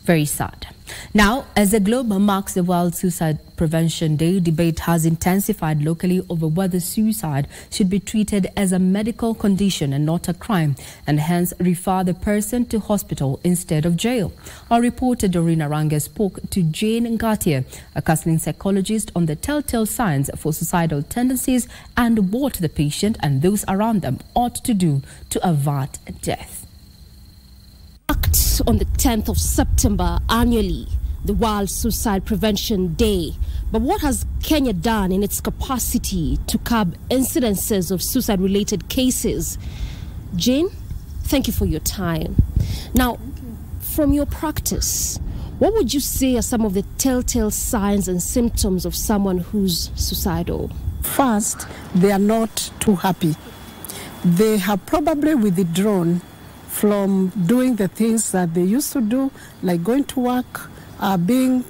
Very sad. Now, as the globe marks the World Suicide Prevention Day, debate has intensified locally over whether suicide should be treated as a medical condition and not a crime, and hence refer the person to hospital instead of jail. Our reporter Doreen Arange spoke to Jane Ngatia, a counseling psychologist, on the telltale signs for suicidal tendencies and what the patient and those around them ought to do to avert death. On the 10th of September annually, the World Suicide Prevention Day. But what has Kenya done in its capacity to curb incidences of suicide-related cases? Jane, thank you for your time. Now, from your practice, what would you say are some of the telltale signs and symptoms of someone who's suicidal? First, they are not too happy. They have probably withdrawn from doing the things that they used to do, like going to work, being,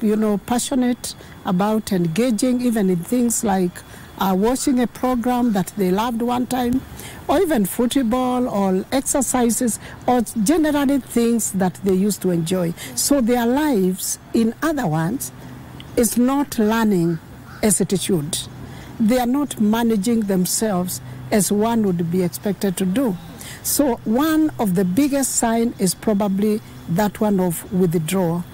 passionate about engaging even in things like watching a program that they loved one time, or even football or exercises, or generally things that they used to enjoy. So their lives, in other words, is not learning as it should. They are not managing themselves as one would be expected to do. So one of the biggest signs is probably that one of withdrawal,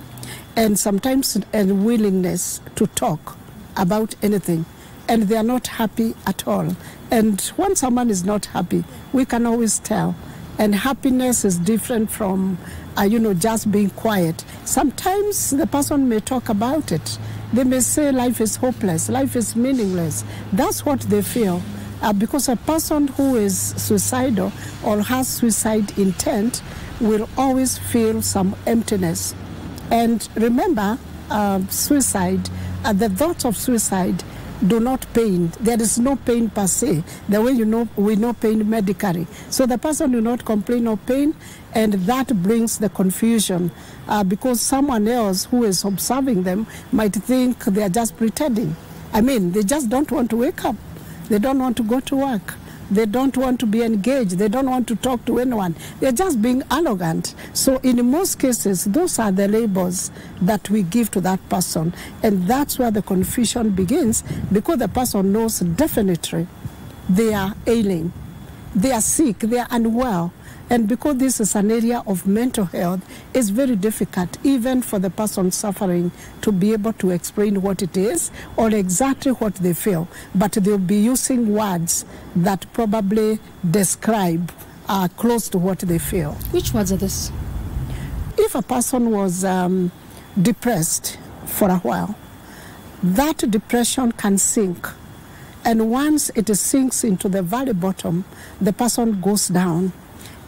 and sometimes a willingness to talk about anything, and they are not happy at all. And when someone is not happy, we can always tell. And happiness is different from, just being quiet. Sometimes the person may talk about it. They may say life is hopeless, life is meaningless. That's what they feel. Because a person who is suicidal or has suicide intent will always feel some emptiness. And remember, suicide, the thoughts of suicide do not pain. There is no pain per se, the way we know pain medically. So the person will not complain of pain, and that brings the confusion because someone else who is observing them might think they are just pretending. They just don't want to wake up. They don't want to go to work. They don't want to be engaged. They don't want to talk to anyone. They're just being arrogant. So in most cases, those are the labels that we give to that person. And that's where the confusion begins, because the person knows definitely they are ailing. They are sick. They are unwell. And because this is an area of mental health, it's very difficult even for the person suffering to be able to explain what it is or exactly what they feel. But they'll be using words that probably describe close to what they feel. Which words are this? If a person was depressed for a while, that depression can sink. And once it sinks into the very bottom, the person goes down.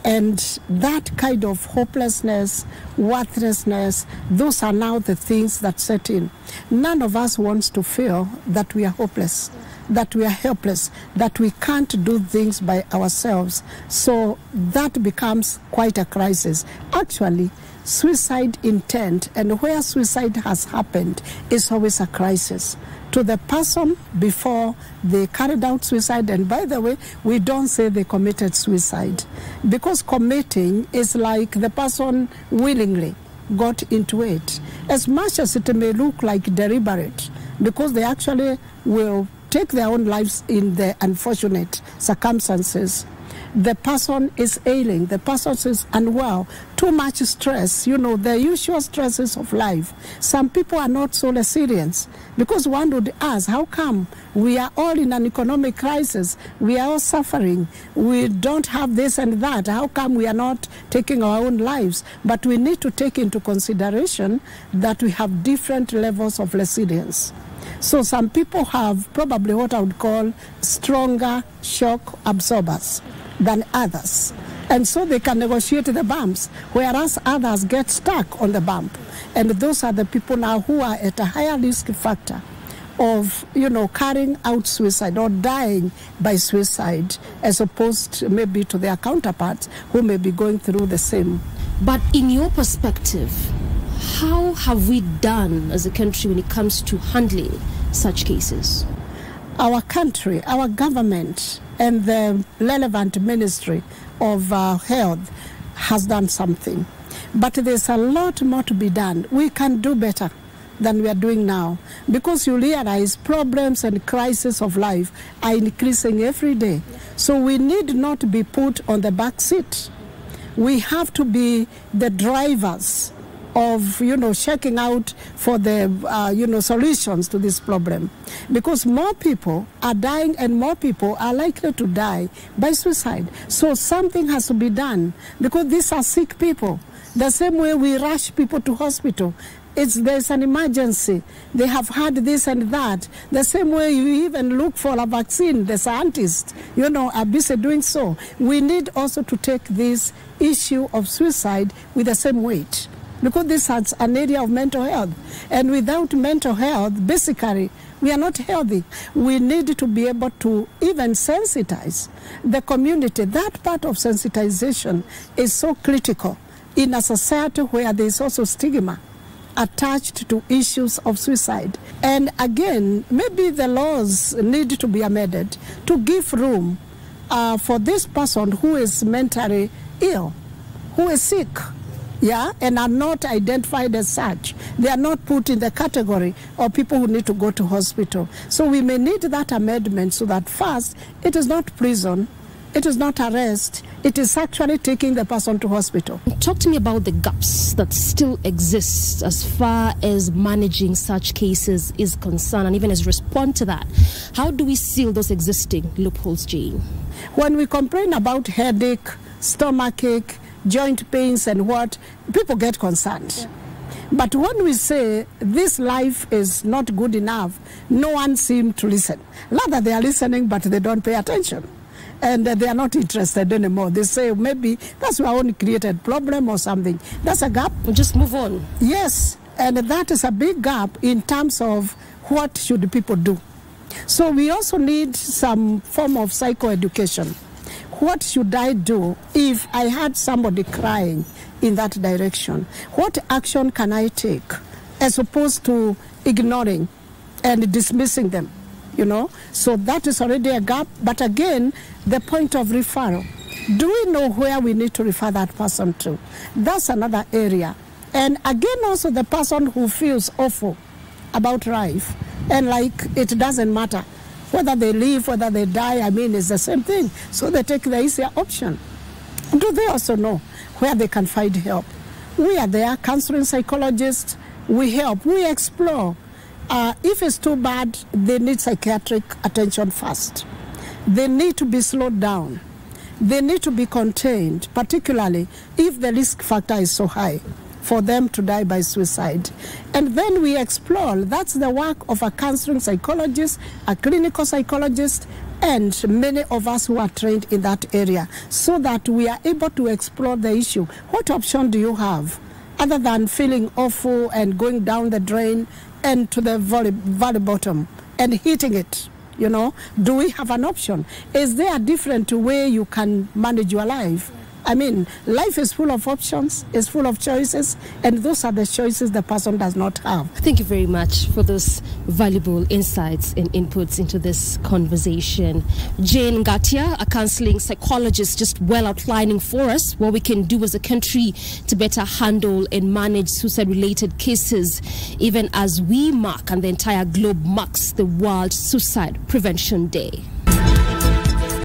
And that kind of hopelessness, worthlessness, those are now the things that set in. None of us wants to feel that we are hopeless, that we are helpless, that we can't do things by ourselves. So that becomes quite a crisis. Actually, suicide intent and where suicide has happened is always a crisis to the person before they carried out suicide. And by the way, we don't say they committed suicide, because committing is like the person willingly got into it. As much as it may look like deliberate, because they actually will take their own lives in the unfortunate circumstances. The person is ailing, the person is unwell, too much stress, the usual stresses of life. Some people are not so resilient, because one would ask, how come we are all in an economic crisis, we are all suffering, we don't have this and that, how come we are not taking our own lives? But we need to take into consideration that we have different levels of resilience. So some people have probably what I would call stronger shock absorbers than others. And so they can negotiate the bumps, whereas others get stuck on the bump. And those are the people now who are at a higher risk factor of, carrying out suicide or dying by suicide, as opposed maybe to their counterparts who may be going through the same. But in your perspective, how have we done as a country when it comes to handling such cases? Our country, our government, and the relevant Ministry of Health has done something. But there's a lot more to be done. We can do better than we are doing now, because you realize problems and crises of life are increasing every day. So we need not be put on the back seat. We have to be the drivers of, checking out for the, solutions to this problem. Because more people are dying and more people are likely to die by suicide. So something has to be done, because these are sick people. The same way we rush people to hospital, there's an emergency, they have had this and that. The same way you even look for a vaccine, the scientists, are busy doing so. We need also to take this issue of suicide with the same weight, because this is an area of mental health. And without mental health, basically, we are not healthy. We need to be able to even sensitize the community. That part of sensitization is so critical in a society where there is also stigma attached to issues of suicide. And again, maybe the laws need to be amended to give room for this person who is mentally ill, who is sick, and are not identified as such. They are not put in the category of people who need to go to hospital. So we may need that amendment so that first, it is not prison, it is not arrest, it is actually taking the person to hospital. Talk to me about the gaps that still exist as far as managing such cases is concerned, and even as respond to that. How do we seal those existing loopholes, Jane? When we complain about headache, stomachache, joint pains and what, people get concerned. Yeah. But when we say this life is not good enough, no one seems to listen. Rather, they are listening, but they don't pay attention. And they are not interested anymore. They say maybe that's our own created problem or something. That's a gap. We'll just move on. Yes, and that is a big gap in terms of what should people do. So we also need some form of psychoeducation. What should I do if I had somebody crying in that direction? What action can I take as opposed to ignoring and dismissing them? So that is already a gap. But again, the point of referral. Do we know where we need to refer that person to? That's another area. And again, also the person who feels awful about life and like it doesn't matter whether they live, whether they die, it's the same thing. So they take the easier option. Do they also know where they can find help? We are there, counseling psychologists, we help, we explore. If it's too bad, they need psychiatric attention first. They need to be slowed down. They need to be contained, particularly if the risk factor is so high for them to die by suicide. And then we explore. That's the work of a counseling psychologist, a clinical psychologist, and many of us who are trained in that area, so that we are able to explore the issue. What option do you have other than feeling awful and going down the drain and to the very bottom and hitting it? Do we have an option? Is there a different way you can manage your life? Life is full of options, is full of choices, and those are the choices the person does not have. Thank you very much for those valuable insights and inputs into this conversation. Jane Ngatia, a counseling psychologist, just well outlining for us what we can do as a country to better handle and manage suicide-related cases, even as we mark and the entire globe marks the World Suicide Prevention Day.